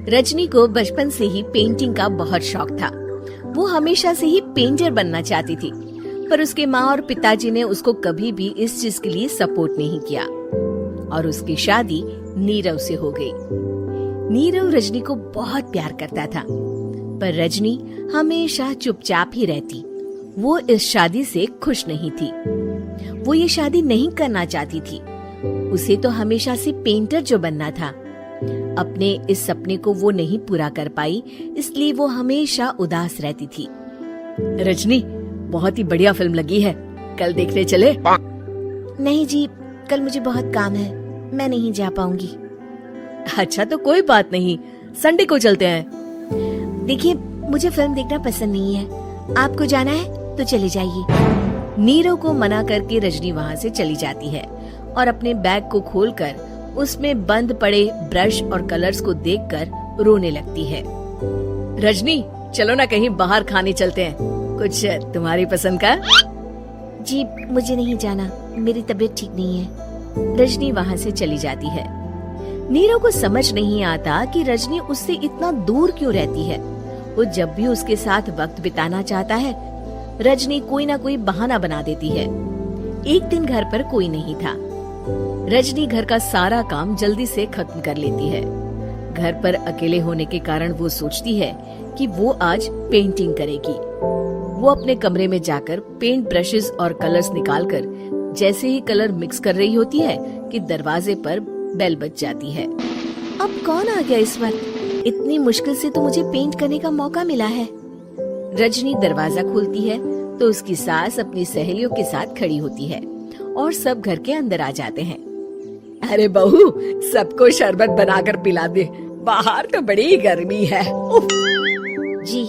रजनी को बचपन से ही पेंटिंग का बहुत शौक था। वो हमेशा से ही पेंटर बनना चाहती थी, पर उसके माँ और पिताजी ने उसको कभी भी इस चीज के लिए सपोर्ट नहीं किया और उसकी शादी नीरव से हो गई। नीरव रजनी को बहुत प्यार करता था, पर रजनी हमेशा चुपचाप ही रहती। वो इस शादी से खुश नहीं थी। वो ये शादी नहीं करना चाहती थी। उसे तो हमेशा से पेंटर जो बनना था। अपने इस सपने को वो नहीं पूरा कर पाई, इसलिए वो हमेशा उदास रहती थी। रजनी, बहुत ही बढ़िया फिल्म लगी है, कल देखने चले? नहीं जी, कल मुझे बहुत काम है, मैं नहीं जा पाऊंगी। अच्छा तो कोई बात नहीं, संडे को चलते हैं। देखिए, मुझे फिल्म देखना पसंद नहीं है। आपको जाना है तो चले जाइए। नीरव को मना करके रजनी वहाँ से चली जाती है और अपने बैग को खोलकर उसमें बंद पड़े ब्रश और कलर्स को देखकर रोने लगती है। रजनी, चलो ना कहीं बाहर खाने चलते हैं, कुछ तुम्हारी पसंद का। जी, मुझे नहीं जाना, मेरी तबीयत ठीक नहीं है। रजनी वहाँ से चली जाती है। नीरव को समझ नहीं आता कि रजनी उससे इतना दूर क्यों रहती है। वो जब भी उसके साथ वक्त बिताना चाहता है, रजनी कोई ना कोई बहाना बना देती है। एक दिन घर पर कोई नहीं था। रजनी घर का सारा काम जल्दी से खत्म कर लेती है। घर पर अकेले होने के कारण वो सोचती है कि वो आज पेंटिंग करेगी। वो अपने कमरे में जाकर पेंट ब्रशेस और कलर्स निकालकर जैसे ही कलर मिक्स कर रही होती है कि दरवाजे पर बेल बज जाती है। अब कौन आ गया इस वक्त? इतनी मुश्किल से तो मुझे पेंट करने का मौका मिला है। रजनी दरवाजा खोलती है तो उसकी सास अपनी सहेलियों के साथ खड़ी होती है और सब घर के अंदर आ जाते हैं। अरे बहू, सबको शरबत बनाकर पिला दे, बाहर तो बड़ी गर्मी है। जी।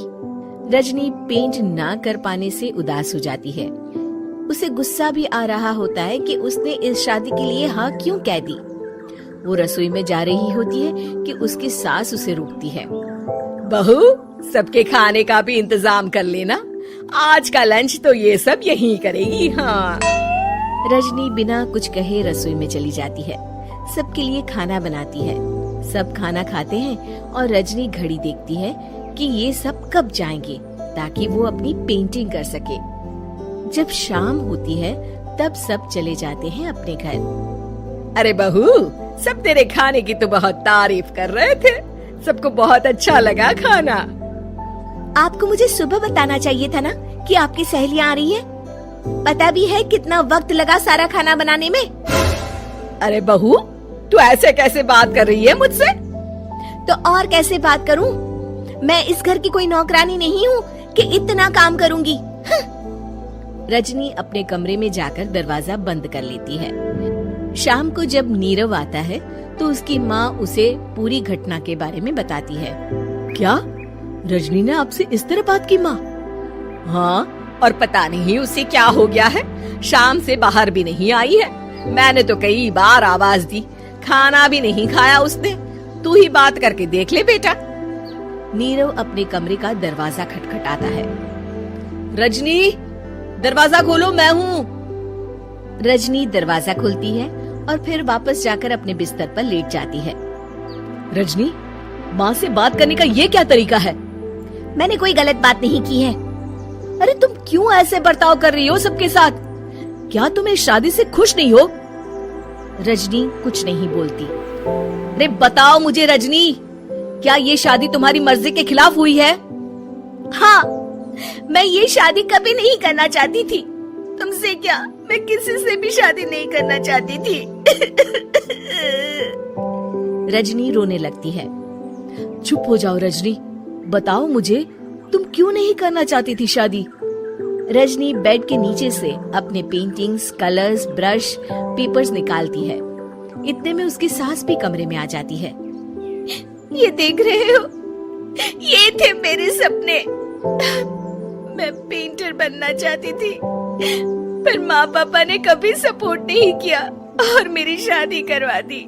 रजनी पेंट ना कर पाने से उदास हो जाती है। उसे गुस्सा भी आ रहा होता है कि उसने इस शादी के लिए हाँ क्यों कह दी। वो रसोई में जा रही होती है कि उसकी सास उसे रोकती है। बहू, सबके खाने का भी इंतजाम कर लेना, आज का लंच तो ये सब यहीं करेगी। हाँ। रजनी बिना कुछ कहे रसोई में चली जाती है। सबके लिए खाना बनाती है। सब खाना खाते हैं और रजनी घड़ी देखती है कि ये सब कब जाएंगे ताकि वो अपनी पेंटिंग कर सके। जब शाम होती है तब सब चले जाते हैं अपने घर। अरे बहू, सब तेरे खाने की तो बहुत तारीफ कर रहे थे, सबको बहुत अच्छा लगा खाना। आपको मुझे सुबह बताना चाहिए था ना कि आपकी सहेलियां आ रही है। पता भी है कितना वक्त लगा सारा खाना बनाने में। अरे बहू, तू ऐसे कैसे बात कर रही है मुझसे? तो और कैसे बात करूं? मैं इस घर की कोई नौकरानी नहीं हूँ कि इतना काम करूंगी। रजनी अपने कमरे में जाकर दरवाजा बंद कर लेती है। शाम को जब नीरव आता है तो उसकी माँ उसे पूरी घटना के बारे में बताती है। क्या रजनी ने आपसे इस तरह बात की माँ? हाँ, और पता नहीं उसे क्या हो गया है, शाम से बाहर भी नहीं आई है। मैंने तो कई बार आवाज दी, खाना भी नहीं खाया उसने। तू ही बात करके देख ले बेटा। नीरव अपने कमरे का दरवाजा खटखटाता है। रजनी, दरवाजा खोलो, मैं हूँ। रजनी दरवाजा खोलती है और फिर वापस जाकर अपने बिस्तर पर लेट जाती है। रजनी, माँ से बात करने का ये क्या तरीका है? मैंने कोई गलत बात नहीं की है। अरे तुम क्यों ऐसे बर्ताव कर रही हो सबके साथ? क्या तुम इस शादी से खुश नहीं हो? रजनी कुछ नहीं बोलती। अरे बताओ मुझे रजनी, क्या ये शादी तुम्हारी मर्जी के खिलाफ हुई है? हाँ, मैं ये शादी कभी नहीं करना चाहती थी। तुमसे क्या, मैं किसी से भी शादी नहीं करना चाहती थी। रजनी रोने लगती है। चुप हो जाओ रजनी, बताओ मुझे, तुम क्यों नहीं करना चाहती थी शादी? रजनी बेड के नीचे से अपने पेंटिंग्स, कलर्स, ब्रश, पेपर्स निकालती है। इतने में उसकी सास भी कमरे में आ जाती है। ये देख रहे हो, ये थे मेरे सपने। मैं पेंटर बनना चाहती थी, पर माँ पापा ने कभी सपोर्ट नहीं किया और मेरी शादी करवा दी।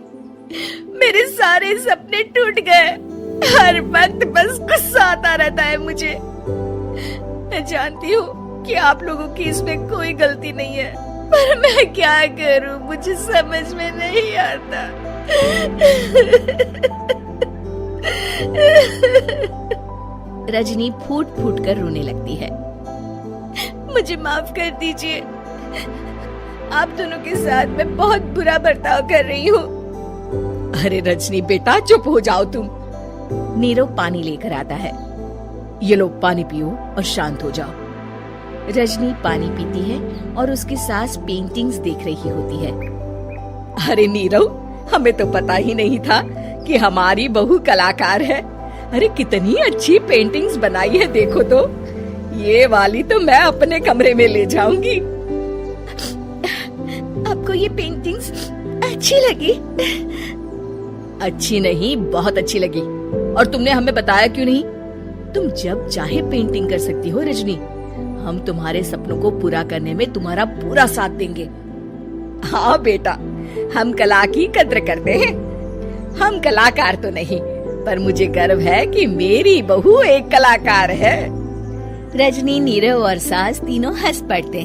मेरे सारे सपने टूट गए। हर वक्त बस गुस्सा आता रहता है मुझे। मैं जानती हूँ कि आप लोगों की इसमें कोई गलती नहीं है, पर मैं क्या करूँ, मुझे समझ में नहीं आता। रजनी फूट फूट कर रोने लगती है। मुझे माफ कर दीजिए, आप दोनों के साथ मैं बहुत बुरा बर्ताव कर रही हूँ। अरे रजनी बेटा चुप हो जाओ तुम। नीरव पानी लेकर आता है। ये लो पानी पियो और शांत हो जाओ। रजनी पानी पीती है और उसकी सास पेंटिंग्स देख रही होती है। अरे नीरव, हमें तो पता ही नहीं था कि हमारी बहू कलाकार है। अरे कितनी अच्छी पेंटिंग्स बनाई है, देखो तो। ये वाली तो मैं अपने कमरे में ले जाऊंगी। आपको ये पेंटिंग्स अच्छी लगी? अच्छी नहीं, बहुत अच्छी लगी। और तुमने हमें बताया क्यों नहीं? तुम जब चाहे पेंटिंग कर सकती हो रजनी। हम तुम्हारे सपनों को पूरा करने में तुम्हारा पूरा साथ देंगे। हाँ बेटा, हम कला की कद्र करते हैं। हम कलाकार तो नहीं, पर मुझे गर्व है कि मेरी बहू एक कलाकार है। रजनी, नीरव और सास तीनों हंस पड़ते हैं।